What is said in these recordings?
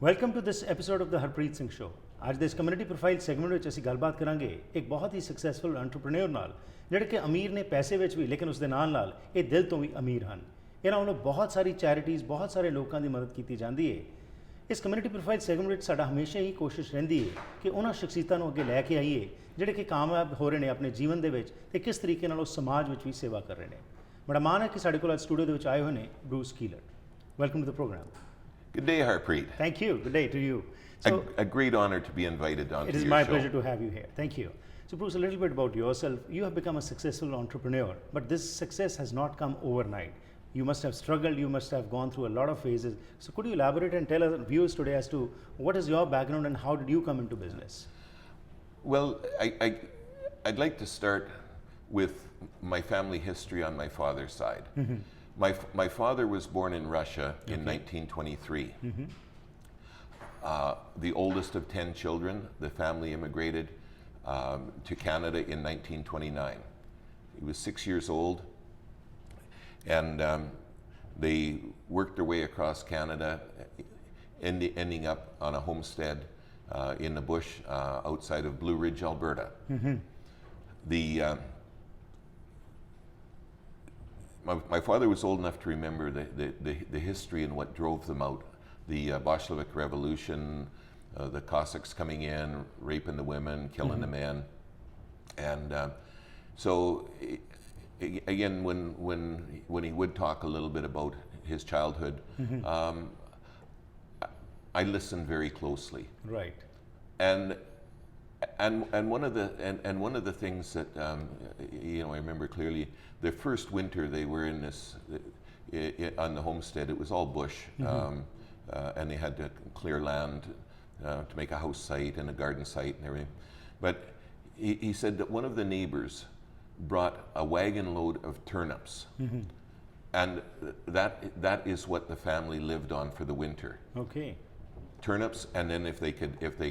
Welcome to this episode of the Harpreet Singh show. ਅੱਜ ਦੇ ਇਸ ਕਮਿਊਨਿਟੀ ਪ੍ਰੋਫਾਈਲ ਸੈਗਮੈਂਟ ਵਿੱਚ ਅਸੀਂ ਗੱਲਬਾਤ ਕਰਾਂਗੇ ਇੱਕ ਬਹੁਤ ਹੀ ਸਕਸੈਸਫੁਲ ਐਂਟਰਪ੍ਰੇਨਿਓਰ ਨਾਲ, ਜਿਹੜੇ ਕਿ ਅਮੀਰ ਨੇ ਪੈਸੇ ਵਿੱਚ ਵੀ, ਲੇਕਿਨ ਉਸ ਦੇ ਨਾਲ ਇਹ ਦਿਲ ਤੋਂ ਵੀ ਅਮੀਰ ਹਨ। ਇਹਨਾਂ ਵੱਲੋਂ ਬਹੁਤ ਸਾਰੀ ਚੈਰਿਟੀਜ਼, ਬਹੁਤ ਸਾਰੇ ਲੋਕਾਂ ਦੀ ਮਦਦ ਕੀਤੀ ਜਾਂਦੀ ਹੈ। ਇਸ ਕਮਿਊਨਿਟੀ ਪ੍ਰੋਫਾਈਲ ਸੈਗਮੈਂਟ ਵਿੱਚ ਸਾਡਾ ਹਮੇਸ਼ਾ ਹੀ ਕੋਸ਼ਿਸ਼ ਰਹਿੰਦੀ ਹੈ ਕਿ ਉਹਨਾਂ ਸ਼ਖਸੀਅਤਾਂ ਨੂੰ ਅੱਗੇ ਲੈ ਕੇ ਆਈਏ ਜਿਹੜੇ ਕਿ ਕਾਮਯਾਬ ਹੋ ਰਹੇ ਨੇ ਆਪਣੇ ਜੀਵਨ ਦੇ ਵਿੱਚ ਤੇ ਕਿਸ ਤਰੀਕੇ ਨਾਲ ਉਹ ਸਮਾਜ ਵਿੱਚ ਵੀ ਸੇਵਾ ਕਰ ਰਹੇ ਨੇ। ਬੜਾ ਮਾਣ ਹੈ ਕਿ ਸਾਡੇ ਕੋਲ ਅੱਜ ਸਟੂਡੀਓ ਦੇ ਵਿੱਚ ਆਏ ਹੋਏ ਨੇ Bruce Keeler. Welcome to the programme. Good day, Harpreet. Thank you. Good day to you. So, a great honor to be invited onto your show. It is my pleasure to have you here. Thank you. So, Bruce, a little bit about yourself. You have become a successful entrepreneur, but this success has not come overnight. You must have struggled. You must have gone through a lot of phases. So, could you elaborate and tell our viewers today as to what is your background and how did you come into business? Well, I'd like to start with my family history on my father's side. Mm-hmm. My father was born in Russia in 1923. Mm-hmm. The oldest of 10 children. The family immigrated to Canada in 1929. He was 6 years old, and they worked their way across Canada, ending up on a homestead in the bush outside of Blue Ridge, Alberta. Mm-hmm. My father was old enough to remember the history and what drove them out. The Bolshevik Revolution, the Cossacks coming in, raping the women, killing the men. And so, again, when he would talk a little bit about his childhood, I listened very closely. Right. And one of the things that I remember clearly, the first winter they were in this on the homestead, it was all bush, and they had to clear land to make a house site and a garden site and everything. But he said that one of the neighbors brought a wagon load of turnips, and that is what the family lived on for the winter. Okay. Turnips, and then if they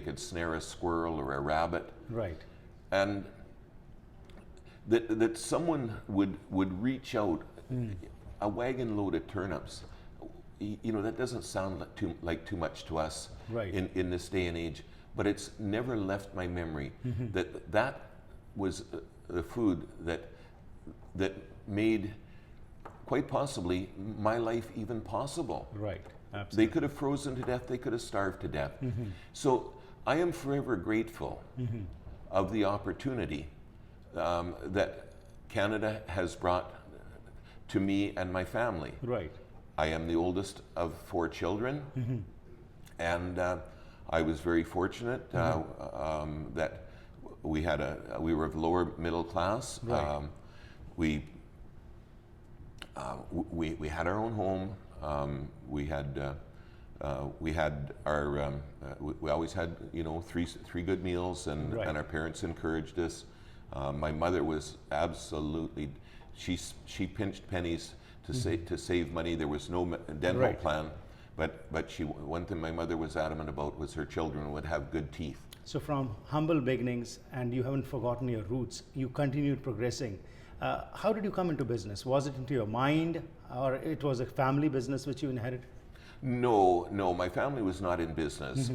could snare a squirrel or a rabbit, right, and that someone would reach out a wagon load of turnips, that doesn't sound like too much to us, right, in this day and age, but it's never left my memory that was the food that made quite possibly my life even possible. Right. Absolutely. They could have frozen to death, they could have starved to death. So I am forever grateful of the opportunity that Canada has brought to me and my family. Right. I am the oldest of 4 children, and I was very fortunate that we were of lower middle class. Right. We had our own home. We always had three good meals, and right, and our parents encouraged us. My mother was absolutely, she pinched pennies to save money. There was no dental right, plan, but one thing my mother was adamant about was her children would have good teeth. So from humble beginnings, and you haven't forgotten your roots, you continued progressing. How did you come into business? Was it into your mind, or it was a family business which you inherited? No, my family was not in business.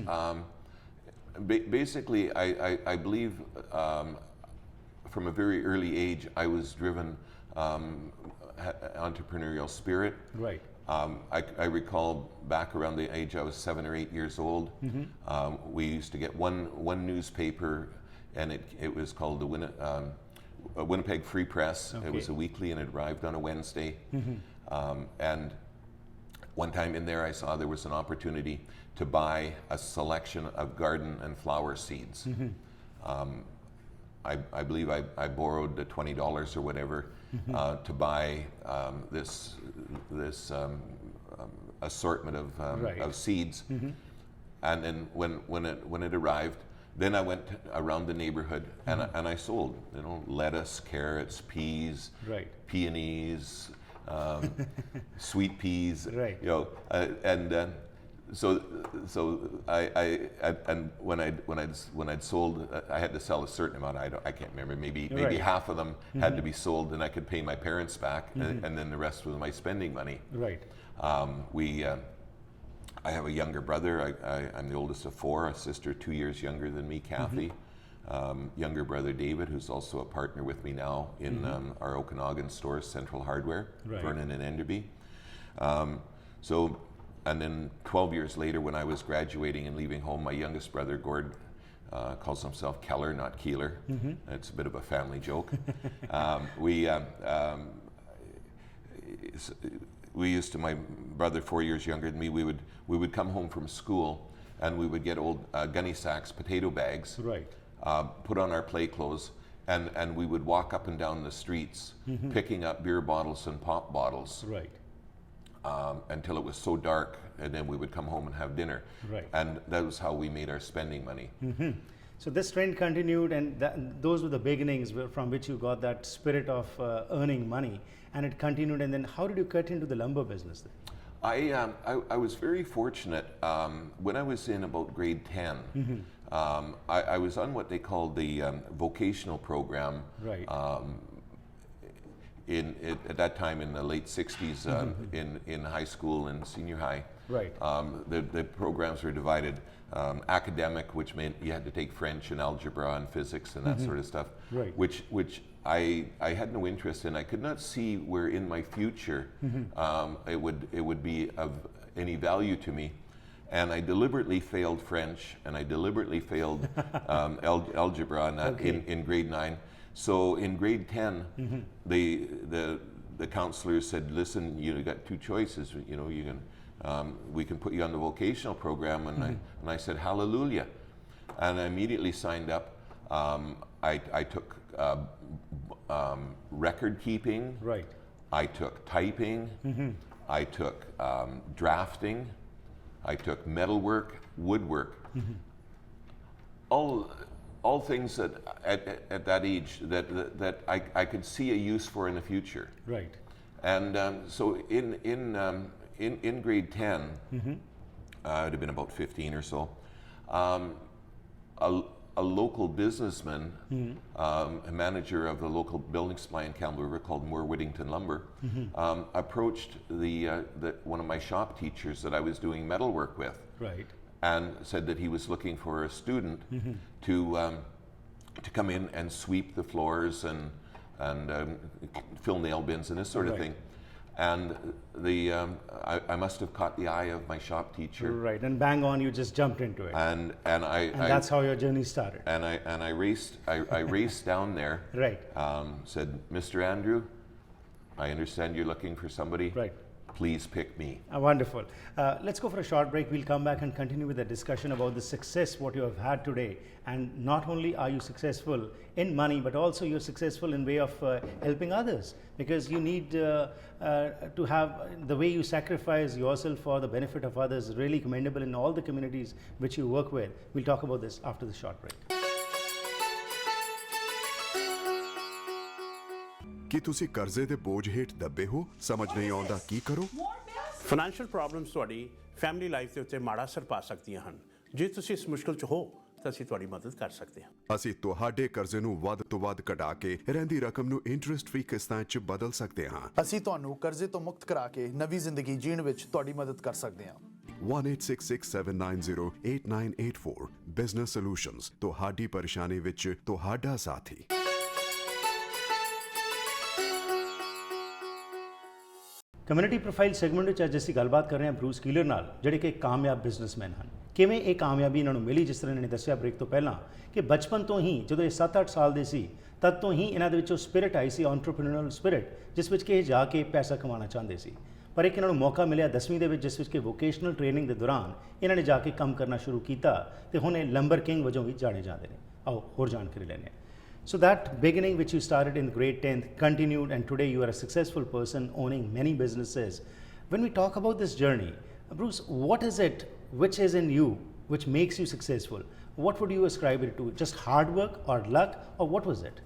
Basically, I believe from a very early age I was driven entrepreneurial spirit. Right. I recall back around the age I was 7 or 8 years old, we used to get one newspaper, and it was called the Winnipeg Free Press. Okay. It was a weekly, and it arrived on a Wednesday. And one time in there I saw there was an opportunity to buy a selection of garden and flower seeds. I believe I borrowed $20 or whatever to buy this assortment of seeds. And then when it arrived, then I went around the neighborhood and I sold, lettuce, carrots, peas, right, peonies, sweet peas, Right. you know, so and when I'd sold, I had to sell a certain amount. I can't remember. Maybe Right. half of them had to be sold, and I could pay my parents back, and then the rest was my spending money. Right. I have a younger brother. I'm the oldest of four. A sister 2 years younger than me, Kathy. Younger brother David, who's also a partner with me now in our Okanagan store, Central Hardware, Right. Vernon and Enderby. And then 12 years later, when I was graduating and leaving home, my youngest brother, Gord, calls himself Kehler, not Kehler. It's a bit of a family joke. We used to, my brother 4 years younger than me, we would come home from school and we would get old gunny sacks, potato bags, Right. put on our play clothes, and we would walk up and down the streets picking up beer bottles and pop bottles. Right. Until it was so dark, and then we would come home and have dinner. Right. And that was how we made our spending money. So this trend continued, and those were the beginnings from which you got that spirit of earning money, and it continued. And then, how did you get into the lumber business then? I was very fortunate. When I was in about grade 10, I was on what they called the vocational program. Right. At that time in the late 60s, in high school and senior high. Right. The programs were divided. Academic, which meant you had to take French and algebra and physics and that sort of stuff, Right. which I had no interest in. I could not see where in my future it would be of any value to me. And I deliberately failed French, and I deliberately failed algebra and that in grade 9. So in grade 10, the counselors said, "Listen, you got two choices. You know, you can we can put you on the vocational program." And I said, "Hallelujah!" And I immediately signed up. I took record keeping. Right. I took typing. I took drafting. I took metalwork, woodwork. All things that at that age that I could see a use for in the future. Right. And so in grade 10, I'd have been about 15 or so. A local businessman, a manager of the local building supply in Kamloops River called Moore Whittington Lumber, approached one of my shop teachers that I was doing metalwork with. Right. And said that he was looking for a student to come in and sweep the floors and fill nail bins and this sort of Right. thing. And I must have caught the eye of my shop teacher. Right. And bang on, you just jumped into it. And That's how your journey started. And I raced down there. Right. Said, "Mr. Andrew, I understand you're looking for somebody. Right. Please pick me." Wonderful. Let's go for a short break. We'll come back and continue with the discussion about the success what you have had today. And not only are you successful in money, but also you're successful in way of helping others, because you need to have the way you sacrifice yourself for the benefit of others really commendable in all the communities which you work with. We'll talk about this after the short break. ਕੀ ਤੁਸੀਂ ਕਰਜ਼ੇ ਦੇ ਬੋਝ ਹੇਠ ਦੱਬੇ ਹੋ? ਸਮਝ ਨਹੀਂ ਆਉਂਦਾ ਕੀ ਕਰੋ? ਫਾਈਨੈਂਸ਼ੀਅਲ ਪ੍ਰੋਬਲਮਸ ਤੁਹਾਡੀ ਫੈਮਿਲੀ ਲਾਈਫ ਦੇ ਉੱਤੇ ਮਾੜਾ ਅਸਰ ਪਾ ਸਕਦੀਆਂ ਹਨ। ਜੇ ਤੁਸੀਂ ਇਸ ਮੁਸ਼ਕਲ 'ਚ ਹੋ ਤਾਂ ਅਸੀਂ ਤੁਹਾਡੀ ਮਦਦ ਕਰ ਸਕਦੇ ਹਾਂ। ਅਸੀਂ ਤੁਹਾਡੇ ਕਰਜ਼ੇ ਨੂੰ ਵੱਧ ਤੋਂ ਵੱਧ ਘਟਾ ਕੇ ਰਹਿੰਦੀ ਰਕਮ ਨੂੰ ਇੰਟਰਸਟ ਫ੍ਰੀ ਕਿਸ਼ਤਾਂ 'ਚ ਬਦਲ ਸਕਦੇ ਹਾਂ। ਅਸੀਂ ਤੁਹਾਨੂੰ ਕਰਜ਼ੇ ਤੋਂ ਮੁਕਤ ਕਰਾ ਕੇ ਨਵੀਂ ਜ਼ਿੰਦਗੀ ਜੀਣ ਵਿੱਚ ਤੁਹਾਡੀ ਮਦਦ ਕਰ ਸਕਦੇ ਹਾਂ। 1866790884 ਬਿਜ਼ਨਸ ਸੋਲੂਸ਼ਨਜ਼, ਤੁਹਾਡੀ ਪਰੇਸ਼ਾਨੀ ਵਿੱਚ ਤੁਹਾਡਾ ਸਾਥੀ। ਕਮਿਊਨਿਟੀ ਪ੍ਰੋਫਾਈਲ ਸੈਗਮੈਂਟ ਵਿੱਚ ਅੱਜ ਅਸੀਂ ਗੱਲਬਾਤ ਕਰ ਰਹੇ ਹਾਂ ਬਰੂਸ ਕੀਲਰ ਨਾਲ, ਜਿਹੜੇ ਕਿ ਇੱਕ ਕਾਮਯਾਬ ਬਿਜ਼ਨਸਮੈਨ ਹਨ। ਕਿਵੇਂ ਇਹ ਕਾਮਯਾਬੀ ਇਹਨਾਂ ਨੂੰ ਮਿਲੀ, ਜਿਸ ਤਰ੍ਹਾਂ ਇਹਨਾਂ ਨੇ ਦੱਸਿਆ ਬ੍ਰੇਕ ਤੋਂ ਪਹਿਲਾਂ ਕਿ ਬਚਪਨ ਤੋਂ ਹੀ ਜਦੋਂ ਇਹ 7-8 ਸਾਲ ਦੇ ਸੀ ਤਦ ਤੋਂ ਹੀ ਇਹਨਾਂ ਦੇ ਵਿੱਚੋਂ ਸਪਿਰਿਟ ਆਈ ਸੀ, entrepreneurial ਸਪਿਰਿਟ, ਜਿਸ ਵਿੱਚ ਕਿ ਇਹ ਜਾ ਕੇ ਪੈਸਾ ਕਮਾਉਣਾ ਚਾਹੁੰਦੇ ਸੀ। ਪਰ ਇੱਕ ਇਹਨਾਂ ਨੂੰ ਮੌਕਾ ਮਿਲਿਆ 10ਵੀਂ ਦੇ ਵਿੱਚ, ਜਿਸ ਵਿੱਚ ਕਿ ਵੋਕੇਸ਼ਨਲ ਟ੍ਰੇਨਿੰਗ ਦੇ ਦੌਰਾਨ ਇਹਨਾਂ ਨੇ ਜਾ ਕੇ ਕੰਮ ਕਰਨਾ ਸ਼ੁਰੂ ਕੀਤਾ ਤੇ ਹੁਣ ਇਹ ਲੰਬਰ ਕਿੰਗ ਵਜੋਂ ਵੀ ਜਾਣੇ ਜਾਂਦੇ ਨੇ। ਆਓ ਹੋਰ ਜਾਣਕਾਰੀ ਲੈਂਦੇ ਹਾਂ। So that beginning which you started in grade 10th continued, and today you are a successful person owning many businesses. When we talk about this journey, Bruce, what is it which is in you which makes you successful? What would you ascribe it to? Just hard work or luck, or what was it?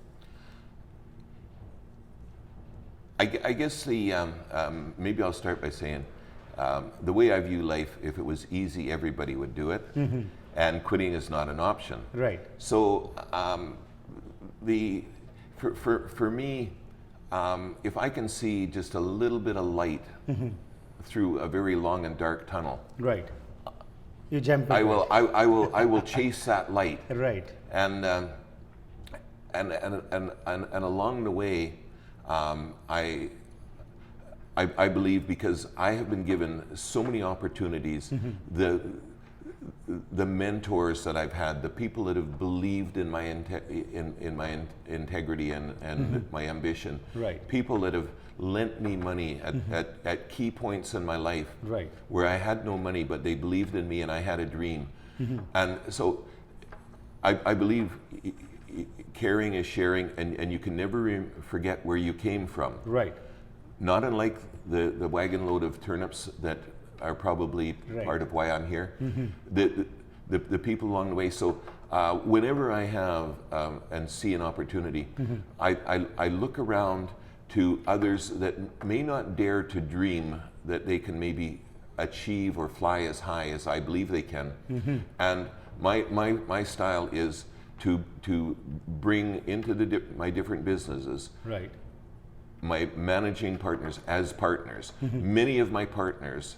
I guess maybe I'll start by saying the way I view life, if it was easy, everybody would do it, and quitting is not an option. Right. So for me, if I can see just a little bit of light through a very long and dark tunnel, Right. You jump in. I will chase that light. Right. And along the way, I believe, because I have been given so many opportunities, the mentors that I've had, the people that have believed in my integrity and my ambition, Right. people that have lent me money at key points in my life, Right. where I had no money, but they believed in me and I had a dream. And so I believe caring is sharing, and you can never forget where you came from. Right. Not unlike the wagon load of turnips that are probably Right. part of why I'm here. The people along the way. So whenever I have and see an opportunity, I look around to others that may not dare to dream that they can maybe achieve or fly as high as I believe they can. And my style is to bring into my different businesses Right. my managing partners as partners. Many of my partners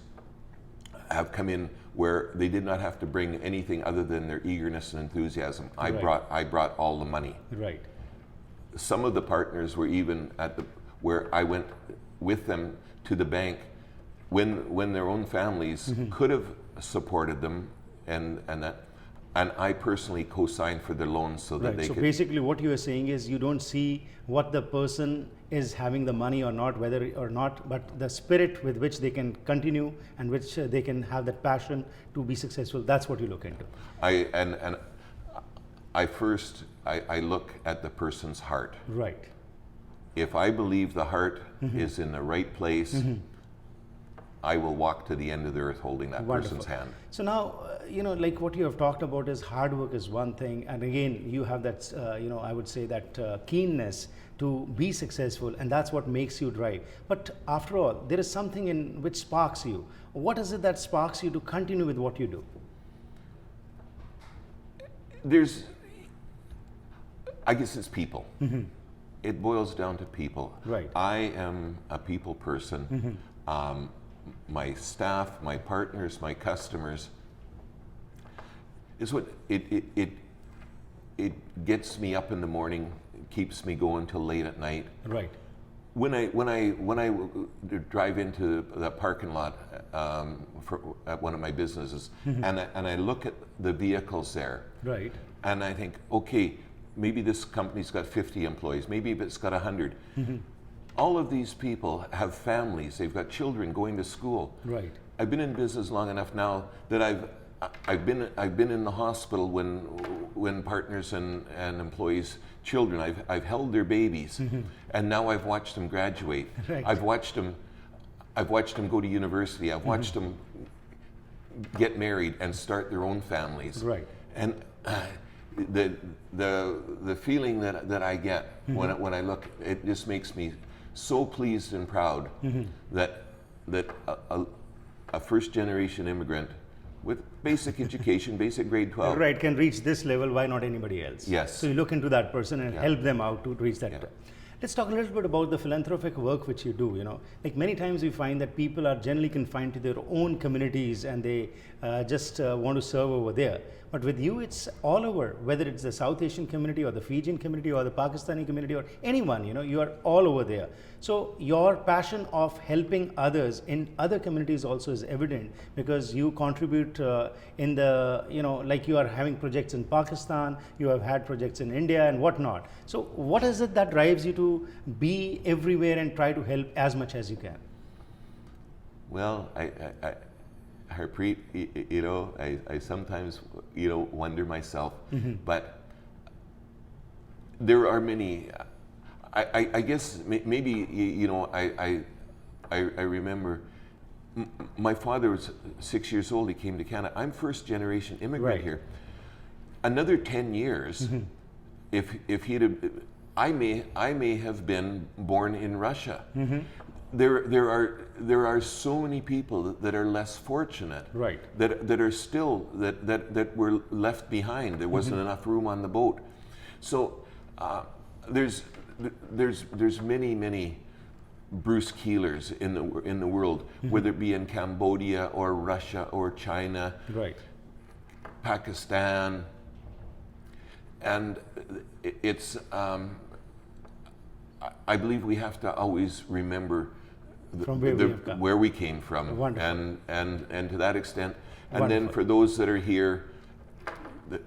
have come in where they did not have to bring anything other than their eagerness and enthusiasm. Right. I brought all the money. Right. Some of the partners were even where I went with them to the bank when their own families could have supported them, and I personally co-signed for their loans so that Right. they So could. basically, what you are saying is you don't see what the person is having the money or not, whether or not, but the spirit with which they can continue and which they can have that passion to be successful. That's what you look into. I look at the person's heart. Right. If I believe the heart is in the right place, I will walk to the end of the earth holding that Wonderful. person's hand. So now, like what you have talked about is hard work is one thing, and again, you have that, I would say that keenness to be successful, and that's what makes you drive. But after all, there is something in which sparks you. What is it that sparks you to continue with what you do? I guess it's people. It boils down to people. Right. I am a people person. My staff, my partners, my customers is what it gets me up in the morning, keeps me going till late at night. Right. When I drive into the parking lot at one of my businesses, and I look at the vehicles there, Right. and I think, okay, maybe this company's got 50 employees, maybe it's got 100. All of these people have families, they've got children going to school. Right. I've been in business long enough now that I've been in the hospital when partners and employees' children, I've held their babies, and now I've watched them graduate. Right. I've watched them go to university. I've watched them get married and start their own families. Right. And the feeling that I get when I look, it just makes me so pleased and proud that a first generation immigrant with basic education, basic grade 12. Right, can reach this level, why not anybody else? Yes. So you look into that person and Yeah. help them out to reach that. Yeah. Let's talk a little bit about the philanthropic work which you do. Like many times we find that people are generally confined to their own communities and they just want to serve over there. But with you, it's all over, whether it's the South Asian community or the Fijian community or the Pakistani community or anyone, you are all over there. So your passion of helping others in other communities also is evident because you contribute in the, like you are having projects in Pakistan, you have had projects in India and whatnot. So what is it that drives you to be everywhere and try to help as much as you can? Well, Harpreet, I sometimes, wonder myself, but there are many. I guess maybe I remember my father was 6 years old. He came to Canada. I'm first generation immigrant Right. here. Another 10 years, if he'd have I may have been born in Russia. There are so many people that are less fortunate. Right. That are still that were left behind. There wasn't enough room on the boat. So there's many Bruce Kehlers in the world, whether it be in Cambodia or Russia or China, Right. Pakistan, and it's. I believe we have to always remember From where we have come. where we came from, Wonderful. and to that extent, and then Wonderful. for those that are here,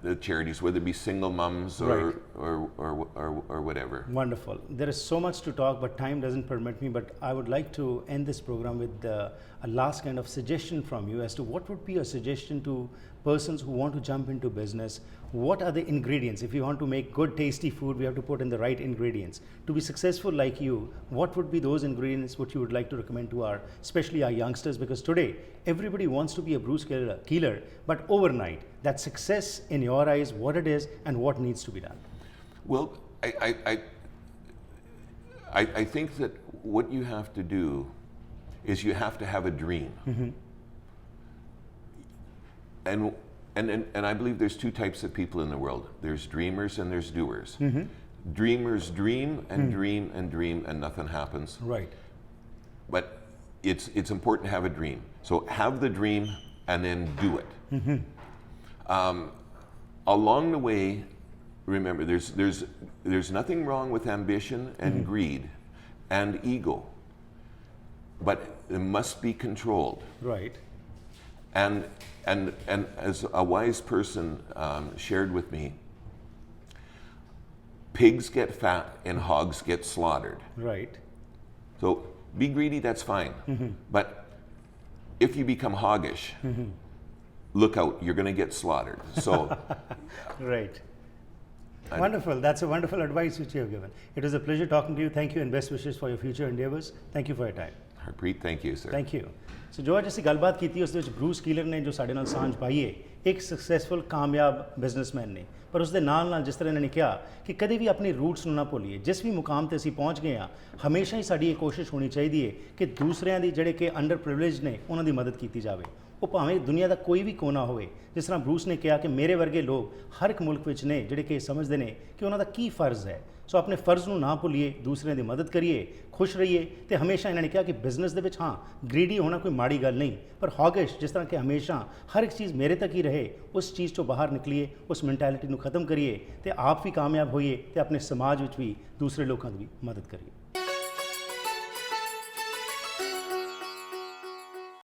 the charities, whether it be single mums Right. or whatever. Wonderful. There is so much to talk, but time doesn't permit me. But I would like to end this program with a last kind of suggestion from you as to what would be a suggestion to persons who want to jump into business. What are the ingredients? If you want to make good, tasty food, we have to put in the right ingredients. To be successful like you, what would be those ingredients which you would like to recommend to our, especially our youngsters? Because today, everybody wants to be a Bruce Kehlers, but overnight, that success in your eyes, what it is and what needs to be done. Well, I think that what you have to do is you have to have a dream. And I believe there's two types of people in the world. There's dreamers and there's doers. Dreamers dream and dream and dream and nothing happens. Right. But it's important to have a dream. So have the dream and then do it. Along the way, remember, there's nothing wrong with ambition and greed and ego, but it must be controlled. Right. And as a wise person shared with me, pigs get fat and hogs get slaughtered. Right. So be greedy, that's fine. But if you become hoggish, look out, you're going to get slaughtered. So Right. Wonderful. That's a wonderful advice which you have given. It was a pleasure talking to you. Thank you and best wishes for your future endeavors. Thank you for your time. Harpreet, thank you, sir. Thank you so ਜੋ ਅੱਜ ਅਸੀਂ ਗੱਲਬਾਤ ਕੀਤੀ ਉਸ ਦੇ ਵਿੱਚ Bruce killer ਨੇ ਜੋ ਸਾਡੇ ਨਾਲ ਸਾਂਝ ਪਾਈ ਹੈ ਇੱਕ ਸਕਸੈਸਫੁਲ ਕਾਮਯਾਬ ਬਿਜ਼ਨਸਮੈਨ ਨੇ ਪਰ ਉਸ ਦੇ ਨਾਲ ਨਾਲ ਜਿਸ ਤਰ੍ਹਾਂ ਇਹਨਾਂ ਨੇ ਕਿਹਾ ਕਿ ਕਦੇ ਵੀ ਆਪਣੀ ਰੂਟਸ ਨੂੰ ਨਾ ਭੁੱਲੀਏ ਜਿਸ ਵੀ ਮੁਕਾਮ ਤੇ ਅਸੀਂ ਪਹੁੰਚ ਗਏ ਹਾਂ ਹਮੇਸ਼ਾ ਹੀ ਸਾਡੀ ਇਹ ਕੋਸ਼ਿਸ਼ ਹੋਣੀ ਚਾਹੀਦੀ ਹੈ ਕਿ ਦੂਸਰਿਆਂ ਦੀ ਜਿਹੜੇ ਕਿ ਅੰਡਰ ਪ੍ਰਿਵਿਲੇਜ ਨੇ ਉਹਨਾਂ ਦੀ ਮਦਦ ਕੀਤੀ ਜਾਵੇ ਉਹ ਭਾਵੇਂ ਦੁਨੀਆ ਦਾ ਕੋਈ ਵੀ ਕੋਨਾ ਹੋਵੇ ਜਿਸ ਤਰ੍ਹਾਂ ਬਰੂਸ ਨੇ ਕਿਹਾ ਕਿ ਮੇਰੇ ਵਰਗੇ ਲੋਕ ਹਰ ਇੱਕ ਮੁਲਕ ਵਿੱਚ ਨੇ ਜਿਹੜੇ ਕਿ ਸਮਝਦੇ ਨੇ ਕਿ ਉਹਨਾਂ ਦਾ ਕੀ ਫਰਜ਼ ਹੈ ਸੋ ਆਪਣੇ ਫਰਜ਼ ਨੂੰ ਨਾ ਭੁੱਲੀਏ ਦੂਸਰਿਆਂ ਦੀ ਮਦਦ ਕਰੀਏ ਖੁਸ਼ ਰਹੀਏ ਤੇ ਹਮੇਸ਼ਾ ਇਹਨਾਂ ਨੇ ਕਿਹਾ ਕਿ ਬਿਜ਼ਨਸ ਦੇ ਵਿੱਚ ਹਾਂ ਗ੍ਰੀਡੀ ਹੋਣਾ ਕੋਈ ਮਾੜੀ ਗੱਲ ਨਹੀਂ ਪਰ ਹੌਗਿਸ਼ ਜਿਸ ਤਰ੍ਹਾਂ ਕਿ ਹਮੇਸ਼ਾ ਹਰ ਇੱਕ ਚੀਜ਼ ਮੇਰੇ ਤੱਕ ਹੀ ਰਹੇ ਉਸ ਚੀਜ਼ ਤੋਂ ਬਾਹਰ ਨਿਕਲੀਏ ਉਸ ਮੈਂਟੈਲਿਟੀ ਨੂੰ ਖਤਮ ਕਰੀਏ ਤੇ ਆਪ ਵੀ ਕਾਮਯਾਬ ਹੋਈਏ ਤੇ ਆਪਣੇ ਸਮਾਜ ਵਿੱਚ ਵੀ ਦੂਸਰੇ ਲੋਕਾਂ ਦੀ ਵੀ ਮਦਦ ਕਰੀਏ